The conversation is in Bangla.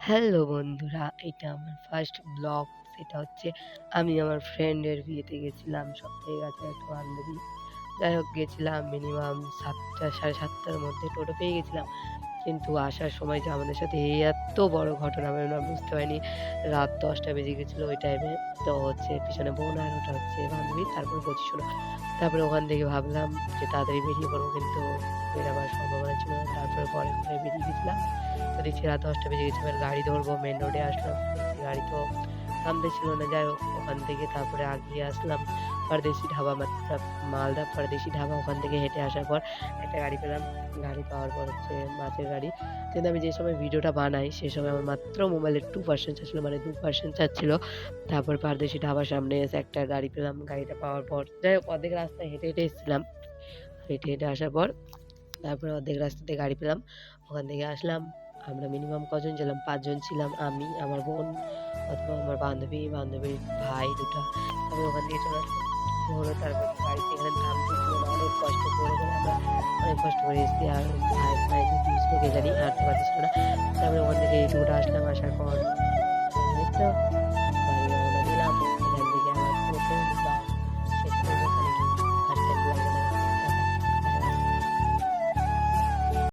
হ্যালো বন্ধুরা, এটা আমার ফার্স্ট ব্লগ। সেটা হচ্ছে আমি আমার ফ্রেন্ডের বিয়েতে গেছিলাম। সবথেকে কাছের একটা বান্ধবী। যাই হোক গেছিলাম মিনিমাম ৭টা ৭:৩০টার মধ্যে টোটো পেয়ে গেছিলাম। কিন্তু আসার সময় যে আমাদের সাথে এই এত বড় ঘটনা আমি না বুঝতে পারিনি। রাত ১০টা বেজে গেছিল ওই টাইমে। তো হচ্ছে পিছনে বোন আর ওটা হচ্ছে বান্ধবী। তারপরে বলছি শোনো, তারপরে ওখান থেকে ভাবলাম যে তাড়াতাড়ি বেরিয়ে পড়বো কিন্তু বেরাবার সম্ভাবনা ছিল না। তারপরে পরে করে বেরিয়ে গেছিলাম। তো দেখছি রাত ১০টা বেজে গেছে। এবার গাড়ি ধরবো, মেইন রোডে আসলাম। দেখছি গাড়ি তো থামতেছিল না। যাই হোক ওখান থেকে তারপরে আগিয়ে আসলাম পারদেশি ধাবা মালদা পারদেশি ধাবা। ওখান থেকে হেঁটে আসার পর একটা গাড়ি পেলাম। গাড়ি পাওয়ার পর হচ্ছে বাসের গাড়ি। কিন্তু আমি যে সময় ভিডিওটা বানাই সে সময় আমার মাত্র মোবাইলের 2% চার্জ ছিল, মানে 2% চার্জ ছিল। তারপর পারদেশি ধাবার সামনে এসে একটা গাড়ি পেলাম। গাড়িটা পাওয়ার পর যাই হোক অর্ধেক রাস্তায় হেঁটে, হেঁটে এসেছিলাম। হেঁটে, হেঁটে আসার পর তারপরে অর্ধেক রাস্তাতে গাড়ি পেলাম। ওখান থেকে আসলাম। আমরা মিনিমাম কজন ছিলাম? ৫ জন ছিলাম। আমি, আমার বোন অথবা আমার বান্ধবী, বান্ধবীর ভাই ২ টা। তারপরে ওখান থেকে চলে আসলাম। কি হলো তারপর তো গাড়িতে এখানে থামতেছিল না। অনেক কষ্ট করে, আমরা অনেক কষ্ট করে এসেছি। আর পায়ে যে কি ছিল কে জানি হাঁটতে পারতেছিল না। তারপরে ওখান থেকে এই রোড আসলাম। আসার পর এই তো